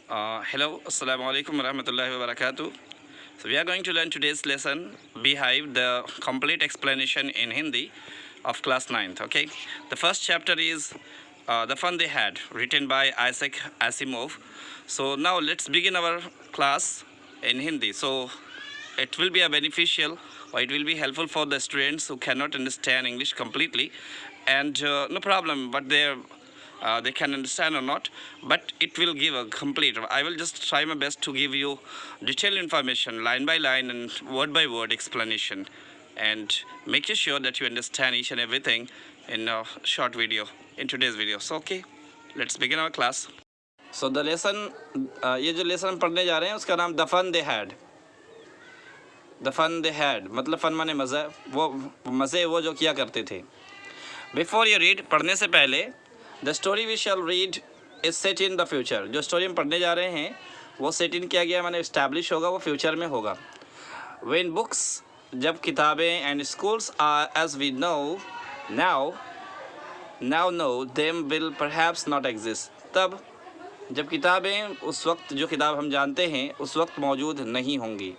Hello, Assalamu alaikum warahmatullahi wabarakatuh. So we are going to learn today's lesson, Beehive, the complete explanation in Hindi of class 9th. Okay, the first chapter is The Fun They Had, written by Isaac Asimov. So now let's begin our class in Hindi. So it will be a beneficial or it will be helpful for the students who cannot understand English completely, and no problem, but they can understand or not, but it will give a complete. I will just try my best to give you detailed information, line by line and word by word explanation, and make sure that you understand each and everything in a short video, in today's video. So okay, let's begin our class. So the lesson, ये जो lesson हम पढ़ने जा रहे हैं उसका नाम the fun they had. The fun they had मतलब फन माने मज़ा, वो मज़े वो जो किया करते थे. बिफोर यू रीड, पढ़ने से पहले, the story we shall read is set in the future. जो स्टोरी हम पढ़ने जा रहे हैं वो सेट इन किया गया, माने इस्टेब्लिश होगा, वो फ्यूचर में होगा. व्हेन बुक्स, जब किताबें, and schools are as we know now know them will perhaps not exist. तब जब किताबें, उस वक्त जो किताब हम जानते हैं उस वक्त मौजूद नहीं होंगी,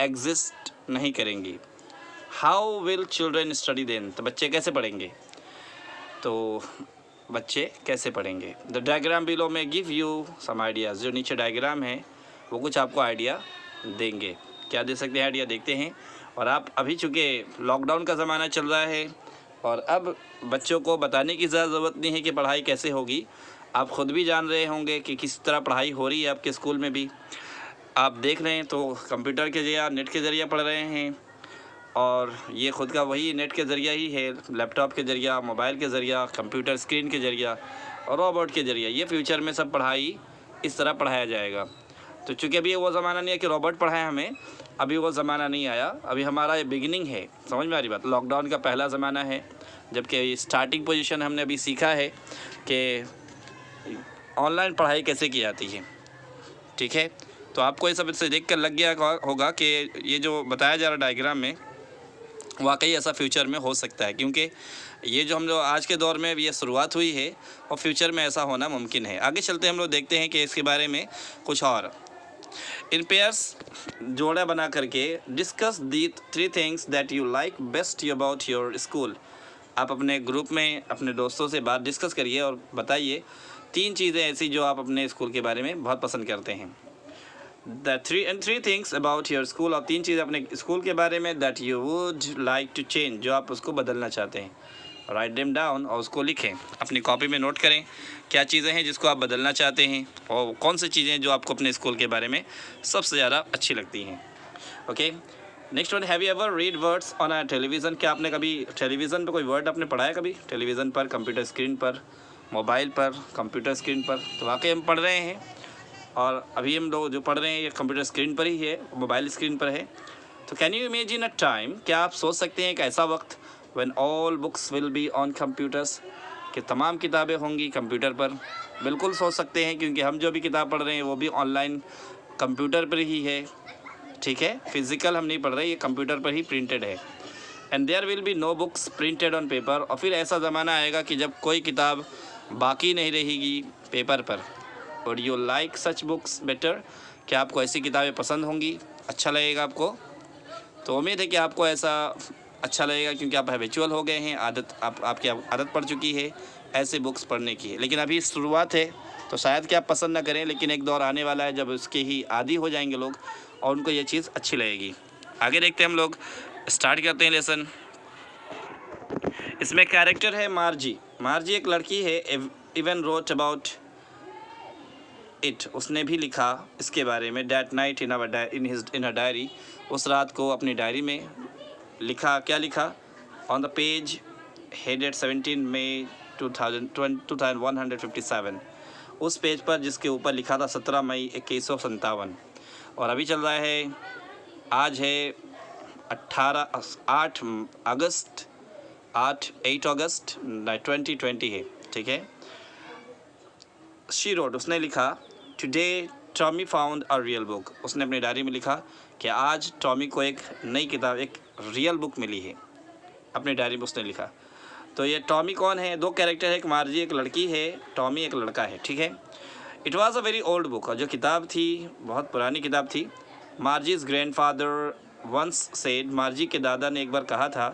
एग्जिस्ट नहीं करेंगी. How will children study then, तो बच्चे कैसे पढ़ेंगे, तो बच्चे कैसे पढ़ेंगे. द डायग्राम बिलो में गिव यू सम आइडियाज़. जो नीचे डायग्राम है वो कुछ आपको आइडिया देंगे. क्या दे सकते हैं आइडिया, देखते हैं. और आप अभी चूँकि लॉकडाउन का ज़माना चल रहा है और अब बच्चों को बताने की ज़रूरत नहीं है कि पढ़ाई कैसे होगी. आप ख़ुद भी जान रहे होंगे कि किस तरह पढ़ाई हो रही है आपके स्कूल में भी. आप देख रहे हैं तो कंप्यूटर के जरिए, नेट के ज़रिए पढ़ रहे हैं, और ये ख़ुद का वही नेट के ज़रिए ही है, लैपटॉप के ज़रिए, मोबाइल के ज़रिए, कंप्यूटर स्क्रीन के ज़रिए और रोबोट के ज़रिए. ये फ्यूचर में सब पढ़ाई इस तरह पढ़ाया जाएगा. तो चूँकि अभी वो ज़माना नहीं है कि रोबोट पढ़ाए हमें, अभी वो ज़माना नहीं आया. अभी हमारा ये बिगिनिंग है, समझ में आ रही बात. लॉकडाउन का पहला ज़माना है, जबकि स्टार्टिंग पोजीशन हमने अभी सीखा है कि ऑनलाइन पढ़ाई कैसे की जाती है. ठीक है, तो आपको ये सब इससे देख कर लग गया होगा कि ये जो बताया जा रहा डायग्राम में वाकई ऐसा फ्यूचर में हो सकता है, क्योंकि ये जो हम लोग आज के दौर में ये शुरुआत हुई है और फ्यूचर में ऐसा होना मुमकिन है. आगे चलते हम लोग देखते हैं कि इसके बारे में कुछ और. इन पेयर्स, जोड़ा बना करके, discuss the 3 things that you like best about your school. आप अपने ग्रुप में अपने दोस्तों से बात डिस्कस करिए और बताइए 3 चीज़ें ऐसी जो आप अपने स्कूल के बारे में बहुत पसंद करते हैं. Three things about your school, और 3 चीज़ें अपने स्कूल के बारे में that you would like to change, जो आप उसको बदलना चाहते हैं. राइट देम डाउन, और उसको लिखें, अपनी कॉपी में नोट करें क्या चीज़ें हैं जिसको आप बदलना चाहते हैं और कौन सी चीज़ें जो आपको अपने स्कूल के बारे में सबसे ज़्यादा अच्छी लगती हैं. Okay, next one, have you ever read words on a television. क्या आपने कभी टेलीविज़न पर कोई वर्ड आपने पढ़ा है कभी, टेलीविज़न पर, कंप्यूटर स्क्रीन पर, मोबाइल पर, कंप्यूटर स्क्रीन पर. तो वाकई हम पढ़ रहे हैं, और अभी हम लोग जो पढ़ रहे हैं ये कंप्यूटर स्क्रीन पर ही है, मोबाइल स्क्रीन पर है. तो can you imagine a time, क्या आप सोच सकते हैं एक ऐसा वक्त, when all books will be on computers, कि तमाम किताबें होंगी कंप्यूटर पर. बिल्कुल सोच सकते हैं, क्योंकि हम जो भी किताब पढ़ रहे हैं वो भी ऑनलाइन कंप्यूटर पर ही है. ठीक है, फिज़िकल हम नहीं पढ़ रहे, ये कंप्यूटर पर ही प्रिंटेड है. And there will be no books printed on paper. और फिर ऐसा ज़माना आएगा कि जब कोई किताब बाकी नहीं रहेगी पेपर पर. और you like such books better, क्या आपको ऐसी किताबें पसंद होंगी, अच्छा लगेगा आपको. तो उम्मीद है कि आपको ऐसा अच्छा लगेगा, क्योंकि आप हैबिचुअल हो गए हैं, आपकी आदत पड़ चुकी है ऐसे बुक्स पढ़ने की. लेकिन अभी शुरुआत है तो शायद कि आप पसंद ना करें, लेकिन एक दौर आने वाला है जब उसके ही आदी हो जाएंगे लोग और उनको ये चीज़ अच्छी लगेगी. आगे देखते हैं हम लोग, स्टार्ट करते हैं लेसन. इसमें कैरेक्टर है मार्जी. मार्जी एक लड़की है. इवन रोट अबाउट इट, उसने भी लिखा इसके बारे में. That night in her diary, उस रात को अपनी डायरी में लिखा. क्या लिखा? ऑन द पेज हेडेड 17 मई 2157, उस पेज पर जिसके ऊपर लिखा था 17 मई 2157. और अभी चल रहा है, आज है 8 अगस्त 2020 है. ठीक है, शी रोड, उसने लिखा, today Tommy found a real book. उसने अपनी डायरी में लिखा कि आज टॉमी को एक नई किताब, एक रियल बुक मिली है. अपनी डायरी में उसने लिखा. तो ये टॉमी कौन है? 2 कैरेक्टर है, एक मार्जी एक लड़की है, टॉमी एक लड़का है. ठीक है, it was a very old book, और जो किताब थी बहुत पुरानी किताब थी। मार्जीज ग्रैंडफादर वंस सेड, मार्जी के दादा ने एक बार कहा था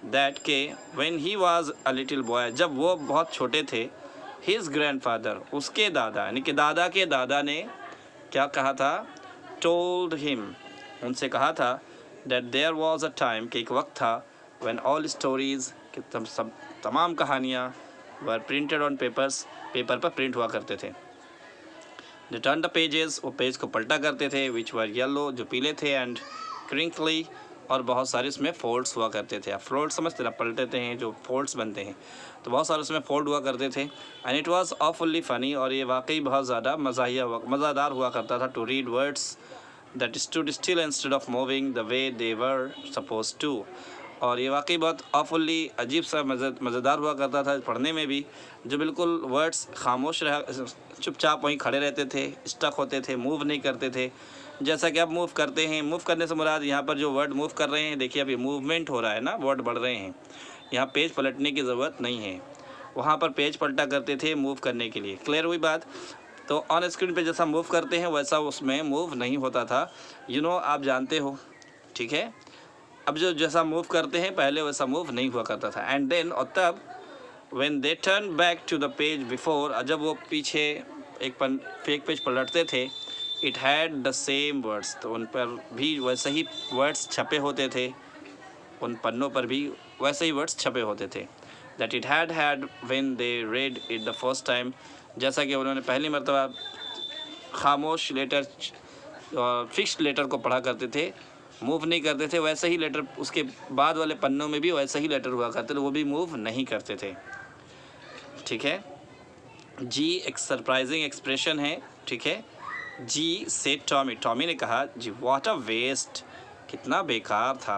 दैट के when he was a little boy, जब वो बहुत छोटे थे, हिज ग्रैंडफादर, उसके दादा यानी कि दादा के दादा ने क्या कहा था, टोल्ड हिम, उनसे कहा था that there was a time, कि एक वक्त था, व्हेन ऑल स्टोरीज, कि तमाम कहानियाँ वर प्रिंटेड ऑन पेपर्स, पेपर पर प्रिंट हुआ करते थे। दे टर्न द पेजेस, वो पेज को पलटा करते थे, विच वर येलो, जो पीले थे, एंड क्रिंकली, और बहुत सारे इसमें फोल्ड्स हुआ करते थे। आप फोल्ड समझते ना, पलटते हैं जो फोल्ड्स बनते हैं, तो बहुत सारे उसमें फोल्ड हुआ करते थे। And it was awfully funny, और ये वाकई बहुत ज़्यादा मज़ेदार हुआ करता था, to read words that stood still instead of moving the way they were supposed to. और ये वाकई बहुत ऑफुली अजीब सा मज़ेदार हुआ करता था पढ़ने में भी, जो बिल्कुल वर्ड्स खामोश रहा, चुपचाप वहीं खड़े रहते थे, स्टक होते थे, मूव नहीं करते थे, जैसा कि अब मूव करते हैं। मूव करने से मुराद यहाँ पर जो वर्ड मूव कर रहे हैं, देखिए अभी मूवमेंट हो रहा है ना, वर्ड बढ़ रहे हैं, यहाँ पेज पलटने की ज़रूरत नहीं है, वहाँ पर पेज पलटा करते थे मूव करने के लिए। क्लियर हुई बात? तो ऑन स्क्रीन पे जैसा मूव करते हैं वैसा उसमें मूव नहीं होता था, आप जानते हो, ठीक है। अब जो जैसा मूव करते हैं पहले वैसा मूव नहीं हुआ करता था। एंड देन, और तब, when they turn back to the page before, जब वो पीछे एक पेज पलटते थे, it had the same words, तो उन पर भी वैसे ही वर्ड्स छपे होते थे, उन पन्नों पर भी वैसे ही वर्ड्स छपे होते थे, that it had when they read it the first time, जैसा कि उन्होंने पहली मरतबा खामोश लेटर, फिक्स्ड लेटर को पढ़ा करते थे, मूव नहीं करते थे, वैसे ही लेटर उसके बाद वाले पन्नों में भी वैसे ही लेटर हुआ करते थे, वो भी मूव नहीं करते थे, ठीक है। जी एक सरप्राइजिंग एक्सप्रेशन है, ठीक है। जी से टॉमी, टॉमी ने कहा, जी व्हाट अ वेस्ट, कितना बेकार था,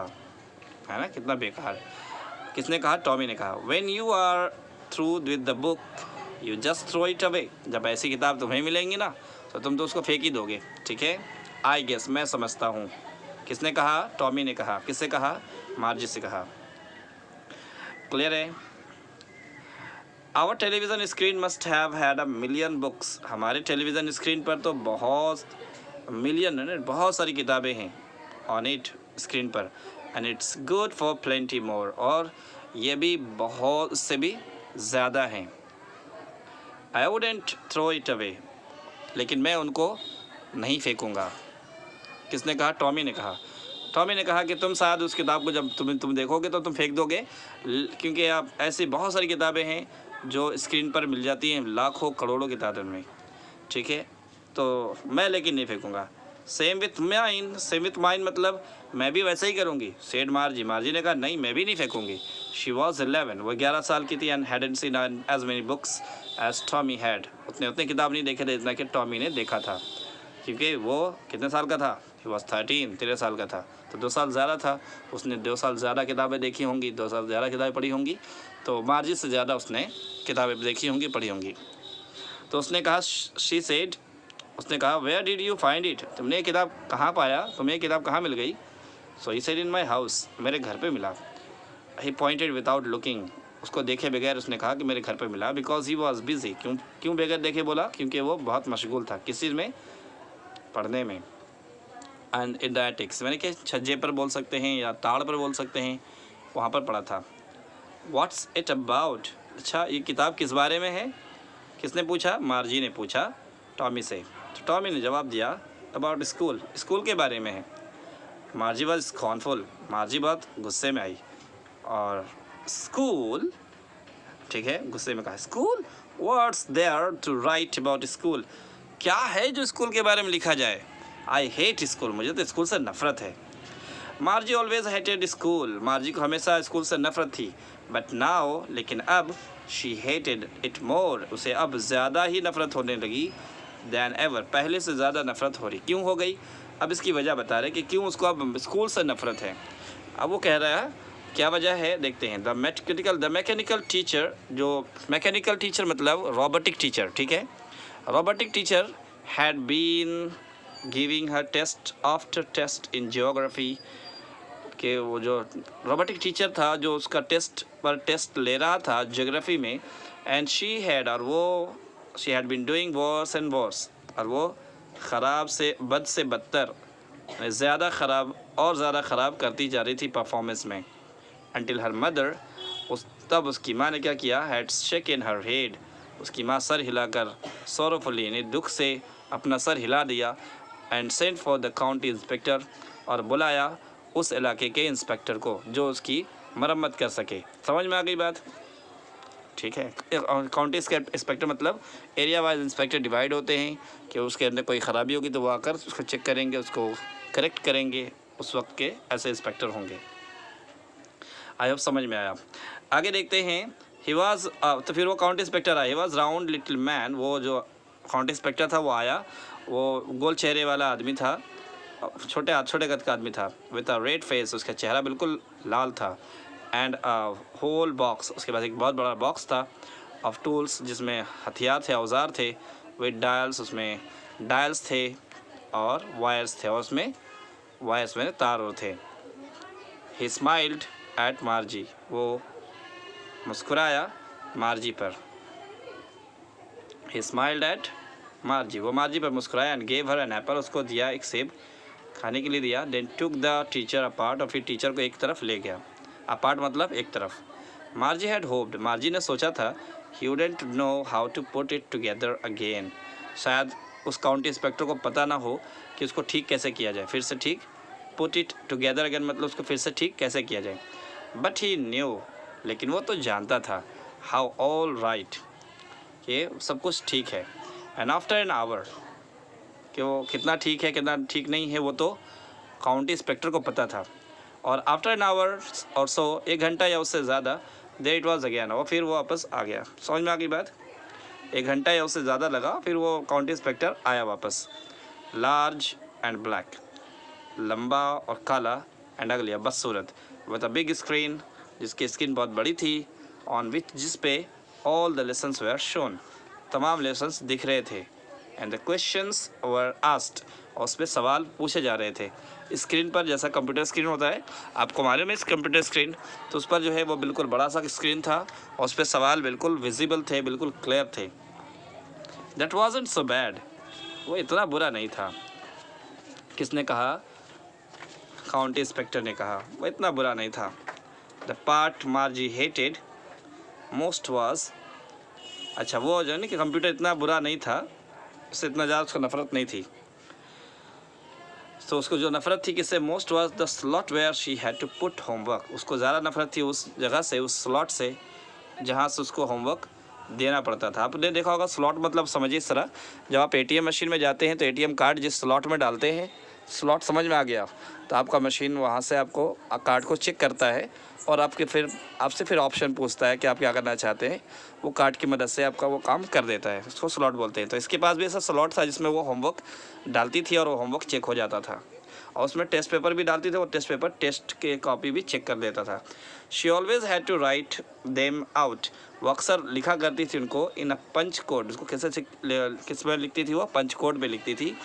है ना, कितना बेकार। किसने कहा? टॉमी ने कहा। When you are through with the book you just throw it away, जब ऐसी किताब तुम्हें मिलेंगी ना तो तुम तो उसको फेंक ही दोगे, ठीक है। आई गेस, मैं समझता हूँ। किसने कहा? टॉमी ने कहा। किससे कहा? मार्जी से कहा। क्लियर है? Our television screen must have had a million books, हमारे टेलीविज़न स्क्रीन पर तो बहुत मिलियन, बहुत सारी किताबें हैं ऑन इट, स्क्रीन पर, and it's good for plenty more, और ये भी बहुत, उससे भी ज़्यादा हैं। I wouldn't throw it away, लेकिन मैं उनको नहीं फेंकूँगा। किसने कहा? टॉमी ने कहा। टॉमी ने कहा कि तुम शायद उस किताब को जब तुम देखोगे तो तुम फेंक दोगे, क्योंकि आप ऐसी बहुत सारी किताबें हैं जो स्क्रीन पर मिल जाती हैं, लाखों करोड़ों की तादाद में, ठीक है। तो मैं लेकिन नहीं फेंकूँगा। सेम विथ माइन मतलब मैं भी वैसा ही करूँगी, सेड मार्जी। मार्जी ने कहा नहीं, मैं भी नहीं फेंकूँगी। शी वॉज 11, वो 11 साल की थी, and hadn't seen as many books as Tommy had, उतने किताब नहीं देखे थे जितना कि टॉमी ने देखा था, क्योंकि वो कितने साल का था? ही वॉज 13 साल का था, तो 2 साल ज़्यादा था, उसने 2 साल ज़्यादा किताबें देखी होंगी, 2 साल ज़्यादा किताबें पढ़ी होंगी, तो मार्जी से ज़्यादा उसने किताबें देखी होंगी, पढ़ी होंगी। तो उसने कहा, शी सेड, उसने कहा, where did you find it, तुमने ये किताब कहाँ पाया, तुम्हें ये किताब कहाँ मिल गई? सो he said, in my house, मेरे घर पे मिला। ही पॉइंटेड विदाउट लुकिंग, उसको देखे बगैर उसने कहा कि मेरे घर पे मिला। बिकॉज ही वॉज बिजी, क्यों बगैर देखे बोला? क्योंकि वो बहुत मशगूल था, किस चीज़ में? पढ़ने में। एंड इन द एटिक्स, मैंने कि छज्जे पर बोल सकते हैं या ताड़ पर बोल सकते हैं, वहाँ पर पढ़ा था। व्हाट्स इट अबाउट, अच्छा ये किताब किस बारे में है? किसने पूछा? मार्जी ने पूछा टॉमी से। तो टॉमी ने जवाब दिया, अबाउट स्कूल, स्कूल के बारे में है। मार्जी वॉज स्कॉर्नफुल, मार्जी बहुत गुस्से में आई, और स्कूल, ठीक है, गुस्से में कहा, school, what's there to write about school, क्या है जो स्कूल के बारे में लिखा जाए? आई हेट स्कूल, मुझे तो स्कूल से नफरत है। मार्जी ऑलवेज हेटेड स्कूल, मार्जी को हमेशा स्कूल से नफरत थी। बट नाउ, लेकिन अब, शी हेटेड इट मोर, उसे अब ज़्यादा ही नफरत होने लगी, दैन एवर, पहले से ज़्यादा नफरत हो रही। क्यों हो गई? अब इसकी वजह बता रहे कि क्यों उसको अब स्कूल से नफरत है। अब वो कह रहा है क्या वजह है, देखते हैं। द मैकेनिकल टीचर, जो मैकेनिकल टीचर मतलब रोबोटिक टीचर, ठीक है, robotic teacher had been giving her test after test in geography, कि वो जो रोबोटिक टीचर था जो उसका टेस्ट पर टेस्ट ले रहा था ज्योग्राफी में, एंड शी हैड, और वो she had been doing worse and worse, और वो ख़राब से बदतर, ज़्यादा ख़राब और ज़्यादा ख़राब करती जा रही थी परफॉर्मेंस में। Until her mother, तब उसकी माँ ने क्या किया, हैड शेकन हर हेड, उसकी माँ सर हिलाकर sorrowfully ने दुख से अपना सर हिला दिया, and sent for the county inspector, और बुलाया उस इलाके के इंस्पेक्टर को जो उसकी मरम्मत कर सके। समझ में आ गई बात? ठीक है। काउंटी इंस्पेक्टर मतलब एरिया वाइज इंस्पेक्टर डिवाइड होते हैं कि उसके अंदर कोई ख़राबी होगी तो वो आकर उसको चेक करेंगे, उसको करेक्ट करेंगे, उस वक्त के ऐसे इंस्पेक्टर होंगे। आई होप समझ में आया। आगे देखते हैं। ही वॉज तो फिर वो काउंटी इंस्पेक्टर आया। He was round little man, वो जो काउंटी इंस्पेक्टर था वो आया, वो गोल चेहरे वाला आदमी था, छोटे कद का आदमी था, विथ अ रेड फेस, उसका चेहरा बिल्कुल लाल था, एंड होल बॉक्स, उसके पास एक बहुत बड़ा बॉक्स था, ऑफ टूल्स, जिसमें हथियार थे, औजार थे, विद डायल्स, उसमें डायल्स थे और वायर्स थे, और उसमें वायर्स में तार और थे। ही स्माइल्ड एट मार्जी, वो मुस्कुराया मार्जी पर। ही स्माइल्ड एट मार्जी, वो मार्जी पर मुस्कुराया, and gave her an apple, उसको दिया एक सेब खाने के लिए दिया। Then took the teacher apart, और फिर टीचर को एक तरफ ले गया। अपार्ट मतलब एक तरफ। मार्जी हैड होप्ड, मार्जी ने सोचा था, he wouldn't know how to put it together again, शायद उस काउंटी इंस्पेक्टर को पता ना हो कि उसको ठीक कैसे किया जाए, फिर से ठीक, पुट इट टुगेदर अगेन मतलब उसको फिर से ठीक कैसे किया जाए। बट ही न्यू, लेकिन वो तो जानता था, हाउ ऑल राइट, कि सब कुछ ठीक है। एंड आफ्टर एन आवर, कि वो कितना ठीक है कितना ठीक नहीं है वो तो काउंटी इंस्पेक्टर को पता था। और आफ्टर एन आवर और सो, 1 घंटा या उससे ज़्यादा, देयर इट वाज अगेन, और फिर वो वापस आ गया। समझ में आ गई बात? 1 घंटा या उससे ज़्यादा लगा, फिर वो काउंटी इंस्पेक्टर आया वापस। लार्ज एंड ब्लैक, लंबा और काला, एंड अगली बदसूरत, विद अ बिग स्क्रीन, जिसकी स्क्रीन बहुत बड़ी थी, ऑन विच, जिस पे all the lessons were shown, तमाम लेसन्स दिख रहे थे, and the questions were asked, और उस पर सवाल पूछे जा रहे थे। स्क्रीन पर, जैसा कंप्यूटर स्क्रीन होता है, आपको मालूम है इस कंप्यूटर स्क्रीन, तो उस पर जो है वो बिल्कुल बड़ा सा स्क्रीन था, और उस पर सवाल बिल्कुल विजिबल थे, बिल्कुल क्लियर थे। दैट वाजंट सो बैड, वो इतना बुरा नहीं था। किसने कहा? काउंटी इंस्पेक्टर ने कहा, वो इतना बुरा नहीं था। The part मार्जी hated most was, अच्छा वो जो है ना कि कंप्यूटर इतना बुरा नहीं था, उससे इतना ज़्यादा उसको नफरत नहीं थी। तो उसको जो नफरत थी किससे? Most was the slot where she had to put homework, उसको ज़्यादा नफरत थी उस जगह से, उस स्लॉट से जहाँ से उसको होमवर्क देना पड़ता था। आपने देखा होगा स्लॉट मतलब समझिए इस तरह, जब आप एटीएम मशीन में जाते हैं तो एटीएम कार्ड जिस स्लॉट में डालते हैं, स्लॉट समझ में आ गया, तो आपका मशीन वहाँ से आपको कार्ड को चेक करता है और आपसे फिर ऑप्शन पूछता है कि आप क्या करना चाहते हैं, वो कार्ड की मदद से आपका वो काम कर देता है, उसको स्लॉट बोलते हैं। तो इसके पास भी ऐसा स्लॉट था जिसमें वो होमवर्क डालती थी और वो होमवर्क चेक हो जाता था, और उसमें टेस्ट पेपर भी डालती थी, और टेस्ट पेपर टेस्ट के कॉपी भी चेक कर देता था। She always had to write them out, वो अक्सर लिखा करती थी उनको इन अ पंच कोड, उसको किस में लिखती थी? वो पंच कोड में लिखती थी।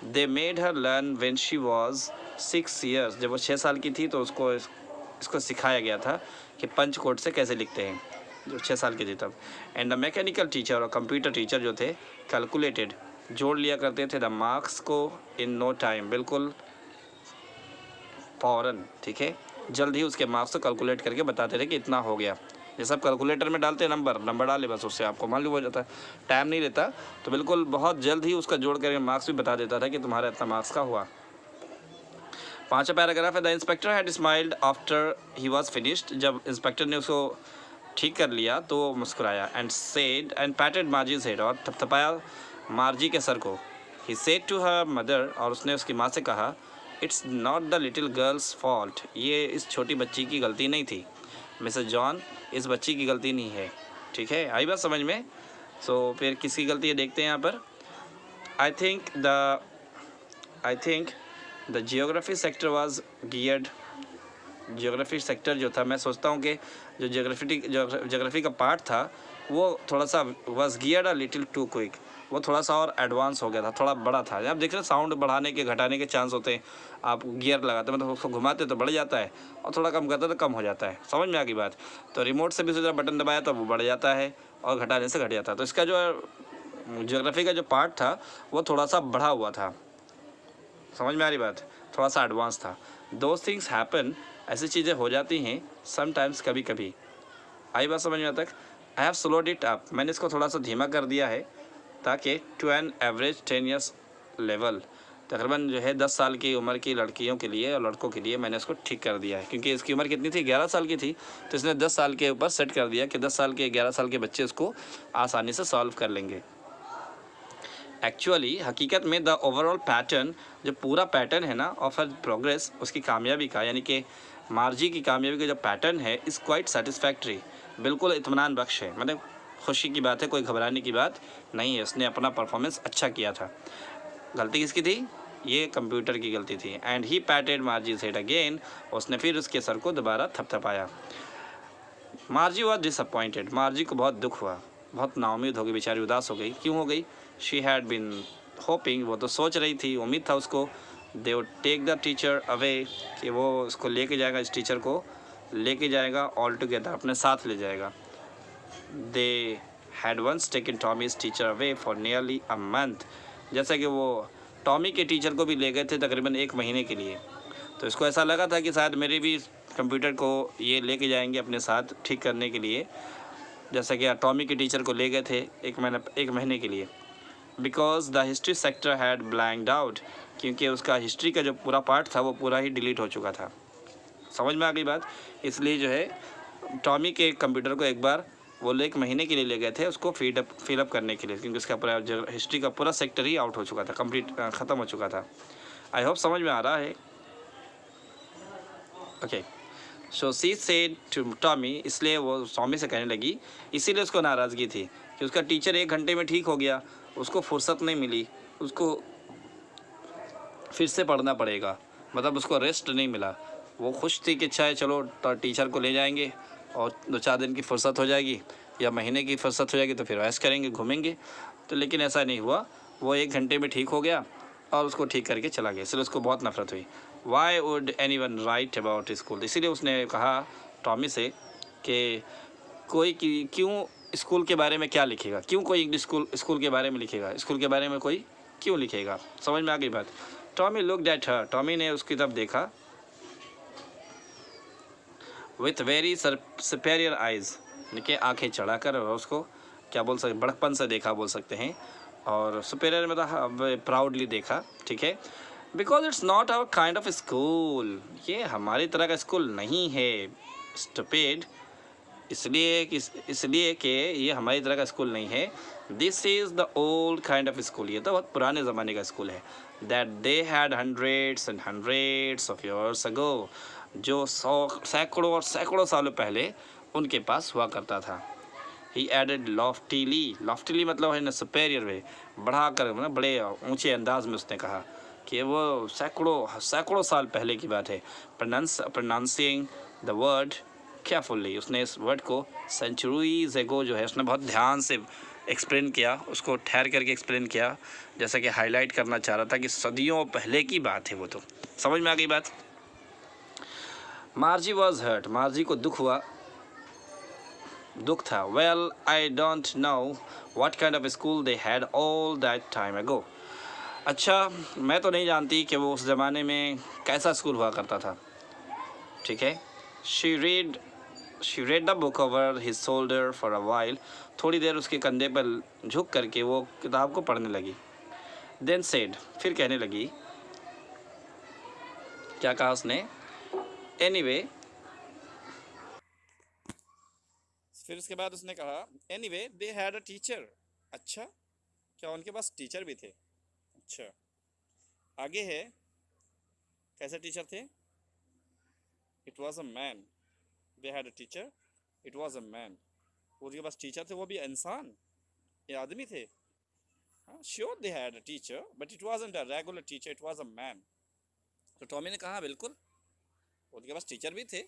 They made her learn when she was 6 years, जब वो 6 साल की थी तो इसको सिखाया गया था कि पंच कोड से कैसे लिखते हैं, जो 6 साल की थी तब। एंड द मैकेनिकल टीचर, और कंप्यूटर टीचर जो थे, कैलकुलेटेड, जोड़ लिया करते थे द मार्क्स को इन नो टाइम, बिल्कुल फ़ौरन, ठीक है, जल्द ही उसके मार्क्स को कैलकुलेट करके बताते थे कि इतना हो गया। जैसे आप कैलकुलेटर में डालते हैं नंबर डाले, बस उससे आपको मालूम हो जाता है, टाइम नहीं लेता, तो बिल्कुल बहुत जल्द ही उसका जोड़ करके मार्क्स भी बता देता था कि तुम्हारा इतना मार्क्स का हुआ। 5वां पैराग्राफ है, the inspector had smiled after he was finished, जब इंस्पेक्टर ने उसको ठीक कर लिया तो वो मुस्कुराया, and said and patted Margie's head, और थपथपाया मार्जी के सर को। He said to her mother, और उसने उसकी माँ से कहा, it's not the little girl's fault, ये इस छोटी बच्ची की गलती नहीं थी, मिसेस जॉन, इस बच्ची की गलती नहीं है, ठीक है, आई बात समझ में? सो फिर किसकी गलती है देखते हैं यहाँ पर। I think the geography sector was geared, geography sector जो था, मैं सोचता हूँ कि जो जियोग्राफी का पार्ट था वो थोड़ा सा was geared a little too quick, वो थोड़ा सा और एडवांस हो गया था, थोड़ा बड़ा था। आप देख रहे हैं साउंड बढ़ाने के घटाने के चांस होते हैं, आप गियर लगाते मतलब उसको घुमाते तो बढ़ जाता है, और थोड़ा कम करते तो कम हो जाता है। समझ में आ गई बात? तो रिमोट से भी उसी तरह बटन दबाया तो वो बढ़ जाता है और घटाने से घट जाता है। तो इसका जो ज्योग्राफी का जो पार्ट था वो थोड़ा सा बढ़ा हुआ था। समझ में आ रही बात? थोड़ा सा एडवांस था। दोज थिंग्स हैपन, ऐसी चीज़ें हो जाती हैं समटाइम्स, कभी कभी। आई बात समझ में आता है? I have slowed it up, मैंने इसको थोड़ा सा धीमा कर दिया है ताकि to an average 10 years level, तकरीबन जो है 10 साल की उम्र की लड़कियों के लिए और लड़कों के लिए मैंने इसको ठीक कर दिया है, क्योंकि इसकी उम्र कितनी थी, 11 साल की थी, तो इसने 10 साल के ऊपर सेट कर दिया कि 10 साल के 11 साल के बच्चे इसको आसानी से सॉल्व कर लेंगे। एक्चुअली हकीकत में द ओवरऑल पैटर्न, जो पूरा पैटर्न है ना ऑफ हर प्रोग्रेस, उसकी कामयाबी का, यानी कि मार्जी की कामयाबी का जो पैटर्न है, इज़ क्वाइट सेटिस्फैक्ट्री, बिल्कुल इत्मीनान बख्श है, मतलब खुशी की बात है, कोई घबराने की बात नहीं है। उसने अपना परफॉर्मेंस अच्छा किया था। गलती किसकी थी? ये कंप्यूटर की गलती थी। And he patted Margie's head again, उसने फिर उसके सर को दोबारा थपथपाया। मार्जी वॉज डिसअपॉइंटेड, मार्जी को बहुत दुख हुआ, बहुत नाउम्मीद हो गई, बेचारी उदास हो गई। क्यों हो गई? शी हैड बिन होपिंग, वो तो सोच रही थी, उम्मीद था उसको, they would take the teacher away, कि वो उसको लेके जाएगा, इस टीचर को लेके जाएगा ऑल टुगेदर, अपने साथ ले जाएगा। They had once taken Tommy's teacher away for nearly a month, जैसा कि वो टॉमी के टीचर को भी ले गए थे तकरीबन 1 महीने के लिए। तो इसको ऐसा लगा था कि शायद मेरे भी कंप्यूटर को ये लेके जाएंगे अपने साथ ठीक करने के लिए, जैसा कि टॉमी के टीचर को ले गए थे 1 महीने के लिए। Because the history sector had blanked out, क्योंकि उसका हिस्ट्री का जो पूरा पार्ट था वो पूरा ही डिलीट हो चुका था। समझ में आ गई बात? इसलिए जो है टॉमी के कंप्यूटर को एक बार वो 1 महीने के लिए ले गए थे उसको फिलअप करने के लिए, क्योंकि उसका पूरा जो हिस्ट्री का पूरा सेक्टर ही आउट हो चुका था, कंप्लीट ख़त्म हो चुका था। आई होप समझ में आ रहा है? Okay, so she said to Tommy, इसलिए वो टॉमी से कहने लगी, इसीलिए उसको नाराज़गी थी कि उसका टीचर 1 घंटे में ठीक हो गया, उसको फुर्सत नहीं मिली, उसको फिर से पढ़ना पड़ेगा, मतलब उसको रेस्ट नहीं मिला। वो खुश थी कि अच्छा है, चलो टीचर को ले जाएंगे और 2-4 दिन की फुर्सत हो जाएगी या महीने की फुर्सत हो जाएगी, तो फिर ऐश करेंगे, घूमेंगे। तो लेकिन ऐसा नहीं हुआ, वो 1 घंटे में ठीक हो गया और उसको ठीक करके चला गया, इसलिए उसको बहुत नफरत हुई। Why would any one right about school, इसीलिए उसने कहा टॉमी से कि कोई क्यों स्कूल के बारे में क्या लिखेगा, क्यों कोई इंग्लिश स्कूल के बारे में लिखेगा, स्कूल के बारे में कोई क्यों लिखेगा। समझ में आ गई बात? Tommy looked at her, Tommy ने उसकी तरफ देखा, विथ वेरी सुपेरियर आइज़, देखिए आंखें चढ़ाकर, और उसको क्या बोल सकते, बड़कपन से देखा बोल सकते हैं, और सुपेरियर मतलब प्राउडली देखा, ठीक है। Because it's not our kind of school, ये हमारी तरह का स्कूल नहीं है, स्टूपिड, इसलिए कि ये हमारी तरह का स्कूल नहीं है। This is the old kind of school, ये तो बहुत पुराने ज़माने का स्कूल है। That they had hundreds and hundreds of years ago, जो सैकड़ों और सैकड़ों सालों पहले उनके पास हुआ करता था। ही एडेड लॉफ्टीली, लॉफ्टीली मतलब है ना सुपेरियर वे, बढ़ा कर, मतलब बड़े ऊंचे अंदाज में उसने कहा कि वो सैकड़ों साल पहले की बात है। प्रोनाउंसिंग द वर्ड केयरफुली, उसने इस वर्ड को सेंचुरीज एगो जो है उसने बहुत ध्यान से एक्सप्लेन किया, उसको ठहर करके एक्सप्लेन किया, जैसा कि हाईलाइट करना चाह रहा था कि सदियों पहले की बात है वो। तो समझ में आ गई बात? मार्जी वॉज हर्ट, मार्जी को दुख था। Well I don't know what kind of school they had all that time ago, अच्छा मैं तो नहीं जानती कि वो उस ज़माने में कैसा स्कूल हुआ करता था, ठीक है। She read the book over his shoulder for a while, थोड़ी देर उसके कंधे पर झुक करके वो किताब को पढ़ने लगी। देन सेड, फिर कहने लगी, क्या कहा उसने, एनीवे, फिर उसके बाद उसने कहा anyway they had a teacher, अच्छा क्या उनके पास टीचर भी थे, अच्छा। आगे है, कैसे टीचर थे, it was a man, they had a teacher, it was a man, उनके पास टीचर थे, वो भी इंसान, ये आदमी थे। हाँ, sure they had a teacher but it wasn't a regular teacher, it was a man. तो टॉमी ने कहा बिल्कुल उनके पास टीचर भी थे,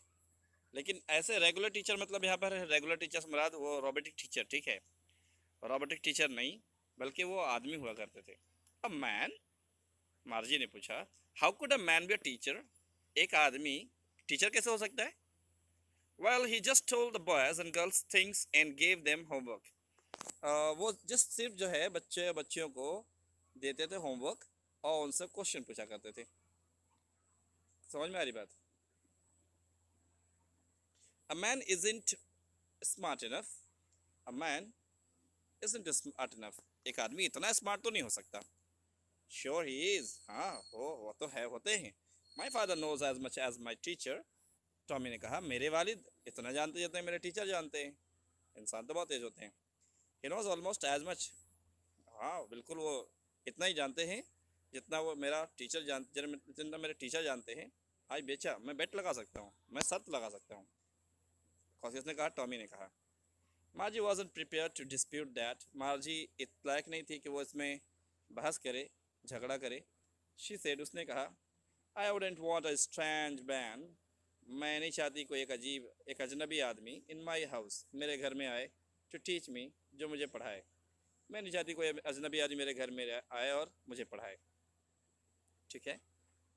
लेकिन ऐसे रेगुलर टीचर, मतलब यहाँ पर रेगुलर टीचर से मुराद वो रोबोटिक टीचर, ठीक है, रोबोटिक टीचर नहीं, बल्कि वो आदमी हुआ करते थे। अ मैन, मार्जी ने पूछा, how could a man be a teacher, एक आदमी टीचर कैसे हो सकता है। Well he just told the boys and girls things and gave them homework, वो जस्ट सिर्फ जो है बच्चियों को देते थे होमवर्क और उनसे क्वेश्चन पूछा करते थे। समझ में आ रही बात? A man isn't smart enough, a man isn't smart enough, एक आदमी इतना स्मार्ट तो नहीं हो सकता। श्योर ही इज, हाँ वो तो है, होते हैं। My father knows as much as my teacher, Tommy ने कहा मेरे वालिद इतना जानते जितना मेरे टीचर जानते हैं। इंसान तो बहुत तेज होते हैं। He knows almost as much, हाँ बिल्कुल वो इतना ही जानते हैं जितना वो मेरा टीचर जितना मेरे टीचर जानते हैं। आज बेचा मैं बेट लगा सकता हूँ, मैं शर्त लगा सकता हूँ, कॉसियस ने कहा, टॉमी ने कहा। Margie wasn't prepared to dispute that, Margie इतना लायक नहीं थी कि वो इसमें बहस करे, झगड़ा करे। शी सेड, उसने कहा, I wouldn't want a strange man, मैं नहीं चाहती कोई एक अजनबी आदमी इन माई हाउस, मेरे घर में आए, टू टीच मी, जो मुझे पढ़ाए। मैं नहीं चाहती कोई अजनबी आदमी मेरे घर में आए और मुझे पढ़ाए। ठीक है,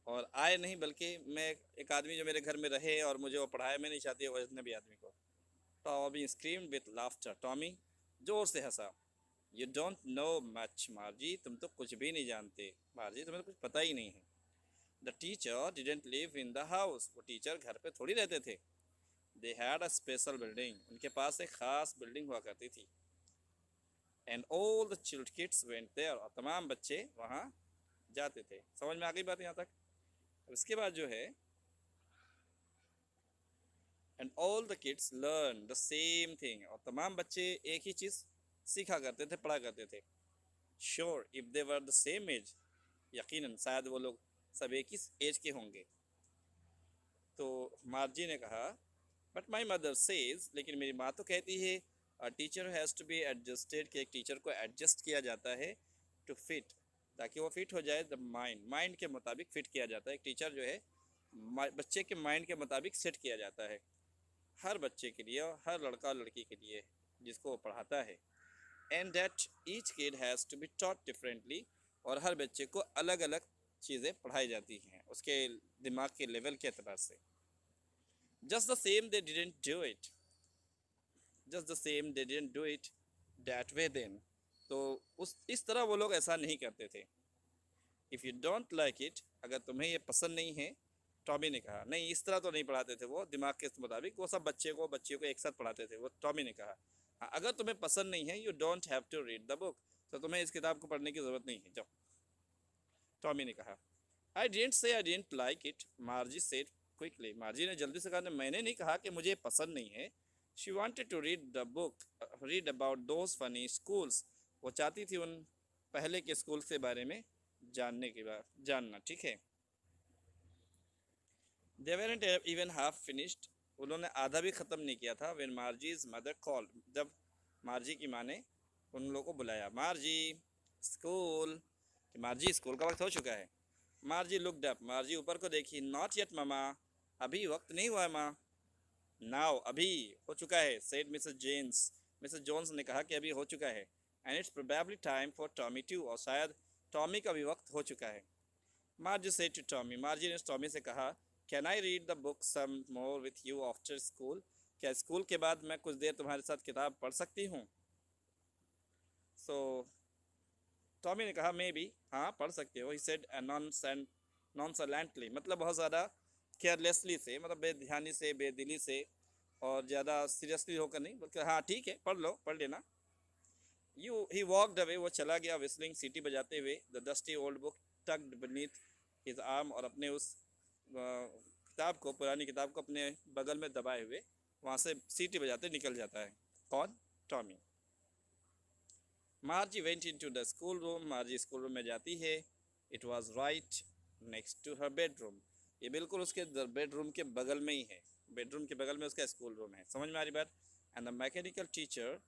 और आए नहीं बल्कि मैं एक आदमी जो मेरे घर में रहे और मुझे वो पढ़ाए, मैं नहीं चाहती वो अजनबी आदमी को। Tommy screamed with laughter, Tommy जोर से हंसा। You don't know much Margie, तुम तो कुछ भी नहीं जानते मार्जी, तुम्हें तो कुछ पता ही नहीं है। The teacher didn't live in the house, वो टीचर घर पे थोड़ी रहते थे। They had a special building, उनके पास एक खास बिल्डिंग हुआ करती थी। And all the child kids went there, और तमाम बच्चे वहाँ जाते थे। समझ में आ गई बात यहाँ तक? अब इसके बाद जो है, and all the kids learn the same thing, और तमाम बच्चे एक ही चीज़ सीखा करते थे, पढ़ा करते थे। Sure if they were the same age, यकीनन शायद वो लोग सब एक ही एज के होंगे। तो मार्जी ने कहा, बट माई मदर सेज, लेकिन मेरी माँ तो कहती है, a teacher has to be adjusted, कि एक टीचर को एडजस्ट किया जाता है, टू फिट, ताकि वो फिट हो जाए, द माइंड, माइंड के मुताबिक फिट किया जाता है। एक टीचर जो है बच्चे के माइंड के मुताबिक सेट किया जाता है, हर बच्चे के लिए और हर लड़का और लड़की के लिए जिसको वो पढ़ाता है। And that each kid has to be taught differently, और हर बच्चे को अलग अलग चीज़ें पढ़ाई जाती हैं उसके दिमाग के लेवल के अतबार से। Just the same they didn't do it, just the same they didn't do it that way then, तो उस इस तरह वो लोग ऐसा नहीं करते थे। If you don't like it, अगर तुम्हें ये पसंद नहीं है, टॉमी ने कहा, नहीं इस तरह तो नहीं पढ़ाते थे वो दिमाग के मुताबिक, वो सब बच्चियों को एक साथ पढ़ाते थे वो, टॉमी ने कहा। हाँ, अगर तुम्हें पसंद नहीं है, you don't have to read the book, तो तुम्हें इस किताब को पढ़ने की ज़रूरत नहीं है, जाओ, टॉमी ने कहा। I didn't say I didn't like it, Margie said quickly, Margie ने जल्दी से कहा, मैंने नहीं कहा कि मुझे पसंद नहीं है। She wanted to read the book, read about those funny schools, वो चाहती थी उन पहले के स्कूल के बारे में जानने के बाद जानना। ठीक है, दे वेरंट इवन हाफ फिनिश्ड, उन्होंने आधा भी ख़त्म नहीं किया था। व्हेन मार्जीज मदर कॉल्ड, जब मार्जी की माँ ने उन लोगों को बुलाया, मार्जी स्कूल, कि मार्जी स्कूल का वक्त हो चुका है। मार्जी लुक्ड अप, मार्जी ऊपर को देखी। नॉट येट मामा, अभी वक्त नहीं हुआ है माँ। नाउ, अभी हो चुका है, said Mrs Jones, Mrs Jones ने कहा कि अभी हो चुका है। And it's probably time for Tommy too, और शायद टॉमी का भी वक्त हो चुका है। Margie said to Tommy, Margie ने टॉमी से कहा, can I read the book some more with you after school, क्या स्कूल के बाद मैं कुछ देर तुम्हारे साथ किताब पढ़ सकती हूँ? सो टॉमी ने कहा, मे बी, हाँ पढ़ सकते हो। ही सेड नॉनसलेंटली, मतलब बहुत ज़्यादा केयरलेसली से, मतलब बेध्यानी से, बेदिली से, और ज़्यादा सीरियसली होकर नहीं, बल्कि हाँ ठीक है, पढ़ लो, पढ़ लेना। ही वॉकड अवे, वो चला गया, विस्लिंग, सीटी बजाते हुए। The dusty old book tugged beneath his arm, और अपने उस किताब को, पुरानी किताब को अपने बगल में दबाए हुए वहाँ से सीटी बजाते निकल जाता है। कौन? Tommy. Margie went into the school room, Margie school room में जाती है। It was right next to her bedroom, ये बिल्कुल उसके बेडरूम के बगल में ही है, बेडरूम के बगल में उसका स्कूल रूम है। समझ में आ रही बात? एंड द मैकेनिकल टीचर,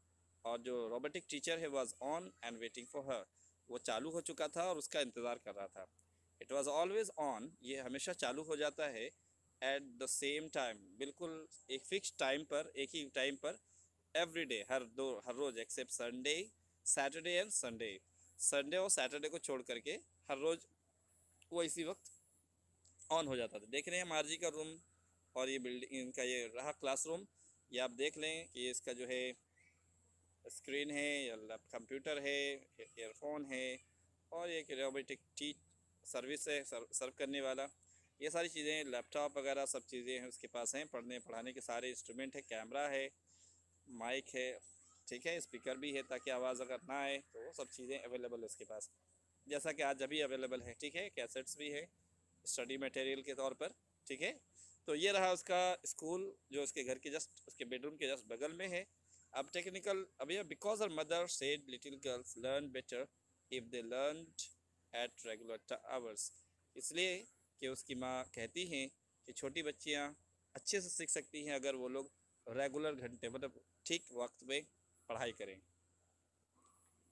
और जो रोबोटिक टीचर है, was on and waiting for her, वो चालू हो चुका था और उसका इंतज़ार कर रहा था। इट वॉज ऑलवेज ऑन, ये हमेशा चालू हो जाता है। एट द सेम टाइम, बिल्कुल एक फिक्स टाइम पर, एक ही टाइम पर, एवरी डे, हर रोज़, except Sunday, Saturday and Sunday, Sunday और सैटरडे को छोड़ करके हर रोज़ वो इसी वक्त ऑन हो जाता था। देख रहे हैं मार्जी का रूम, और ये बिल्डिंग, इनका ये रहा क्लासरूम। ये आप देख लें कि इसका जो है स्क्रीन है या कंप्यूटर है, ईयरफोन है, और एक रोबोटिक टी सर्विस है, सर्व करने वाला। ये सारी चीज़ें, लैपटॉप वगैरह सब चीज़ें हैं उसके पास हैं। पढ़ने पढ़ाने के सारे इंस्ट्रूमेंट है, कैमरा है, माइक है, ठीक है, स्पीकर भी है ताकि आवाज़ अगर ना आए तो वो सब चीज़ें अवेलेबल है उसके पास, जैसा कि आज अभी अवेलेबल है, ठीक है। कैसेट्स भी है स्टडी मटेरियल के तौर पर, ठीक है। तो ये रहा उसका स्कूल जो उसके घर के जस्ट, उसके बेडरूम के जस्ट बगल में है। अब टेक्निकल, अब ये because her mother said little girls learn better if they learn at regular hours, इसलिए कि उसकी माँ कहती हैं कि छोटी बच्चियाँ अच्छे से सीख सकती हैं अगर वो लोग रेगुलर घंटे, मतलब ठीक वक्त पे पढ़ाई करें।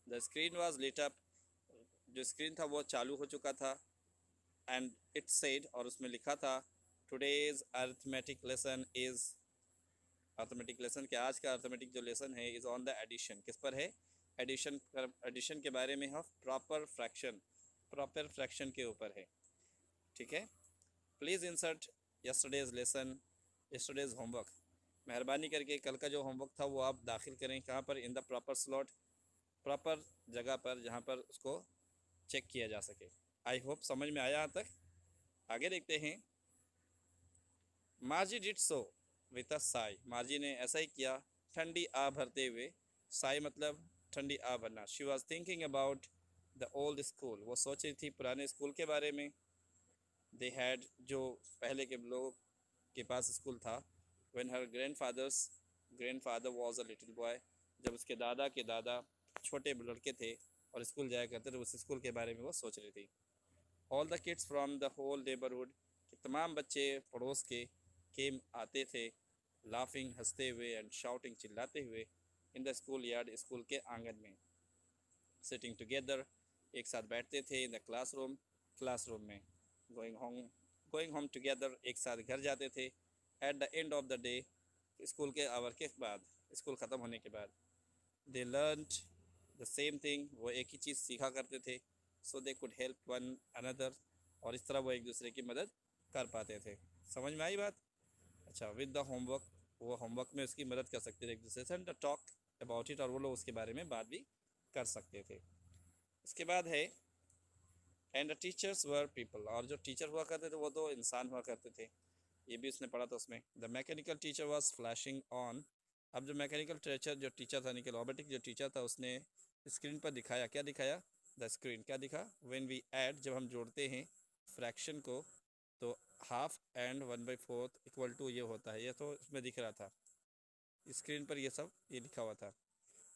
The screen was lit up, जो स्क्रीन था वो चालू हो चुका था। एंड इट सेड, और उसमें लिखा था, today's arithmetic lesson is, arithmetic lesson के आज का अर्थमेटिक जो लेसन है इज़ ऑन द एडिशन, किस पर है, एडिशन, एडिशन के बारे में है, प्रॉपर फ्रैक्शन, प्रॉपर फ्रैक्शन के ऊपर है, ठीक है। Please insert yesterday's lesson, yesterday's homework, मेहरबानी करके कल का जो होमवर्क था वो आप दाखिल करें, कहाँ पर, in the proper slot, proper जगह पर जहाँ पर उसको चेक किया जा सके। आई होप समझ में आया यहाँ तक। आगे देखते हैं। मार्जी did so with a Sai, मार्जी ने ऐसा ही किया ठंडी आ भरते हुए, साई मतलब ठंडी आ भरना। She was thinking about the old school, वो सोच रही थी पुराने स्कूल के बारे में। दे हैड, जो पहले के लोगों के पास स्कूल था। When her grandfather was a little boy, जब उसके दादा के दादा छोटे लड़के थे और स्कूल जाया करते थे, उस स्कूल के बारे में वो सोच रही थी। All the kids from the whole neighbourhood, कि तमाम बच्चे पड़ोस के केम आते थे, लाफिंग हंसते हुए, एंड शाउटिंग चिल्लाते हुए, in the school yard, school के आंगन में। सिटिंग टुगेदर, एक साथ बैठते थे, इन द क्लासरूम, क्लासरूम में। गोइंग होम टुगेदर, एक साथ घर जाते थे। At the end of the day, school के आवर के बाद, स्कूल ख़त्म होने के बाद। They learned the same thing, वो एक ही चीज़ सीखा करते थे। So they could help one another, और इस तरह वो एक दूसरे की मदद कर पाते थे। समझ में आई बात? अच्छा, विद द होमवर्क, वो होमवर्क में उसकी मदद कर सकते थे एक दूसरे से, एंड टॉक अबाउट इट, और वो लोग उसके बारे में बात भी कर सकते थे। उसके बाद है, and the teachers were people, और जो टीचर हुआ करते थे वो तो इंसान हुआ करते थे, ये भी उसने पढ़ा था उसमें। The mechanical teacher was flashing on, अब जो मैकेनिकल टीचर जो टीचर था, यानी रोबोटिक जो टीचर था, उसने स्क्रीन पर दिखाया, क्या दिखाया, द स्क्रीन क्या दिखा, व्हेन वी ऐड, जब हम जोड़ते हैं फ्रैक्शन को, तो हाफ एंड 1/4 इक्वल टू ये होता है, ये तो इसमें दिख रहा था स्क्रीन पर, ये सब ये लिखा हुआ था।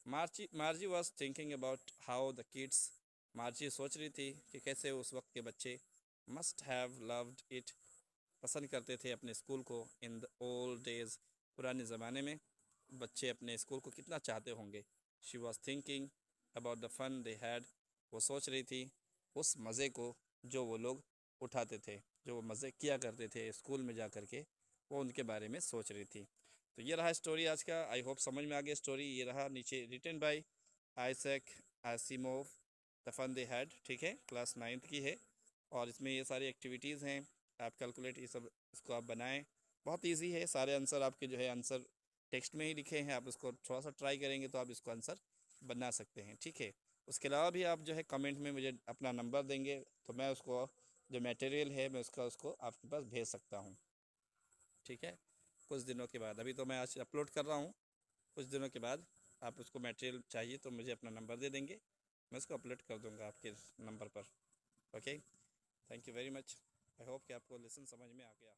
मार्जी was thinking about how the kids, मार्जी सोच रही थी कि कैसे उस वक्त के बच्चे मस्ट हैव लव्ड इट, पसंद करते थे अपने स्कूल को, इन द ओल्ड डेज, पुराने ज़माने में बच्चे अपने स्कूल को कितना चाहते होंगे। She was thinking about the fun they had, वो सोच रही थी उस मज़े को जो वो लोग उठाते थे, जो वो मज़े किया करते थे स्कूल में जा कर के, वो उनके बारे में सोच रही थी। तो ये रहा स्टोरी आज का, आई होप समझ में आ गया स्टोरी। ये रहा नीचे written by Isaac Asimov, the fun they had, ठीक है, क्लास 9th की है। और इसमें ये सारी एक्टिविटीज़ हैं, आप कैलकुलेट ये सब इसको आप बनाएं, बहुत इजी है। सारे आंसर आपके जो है आंसर टेक्स्ट में ही लिखे हैं, आप इसको थोड़ा सा ट्राई करेंगे तो आप इसको आंसर बना सकते हैं, ठीक है। उसके अलावा भी आप जो है कमेंट में मुझे अपना नंबर देंगे तो मैं उसको, जो मटेरियल है मैं उसको आपके पास भेज सकता हूँ, ठीक है। कुछ दिनों के बाद, अभी तो मैं आज अपलोड कर रहा हूँ, कुछ दिनों के बाद आप उसको मटेरियल चाहिए तो मुझे अपना नंबर दे देंगे, मैं उसको अपलोड कर दूँगा आपके नंबर पर। Okay, thank you very much. I hope कि आपको लेसन समझ में आ गया।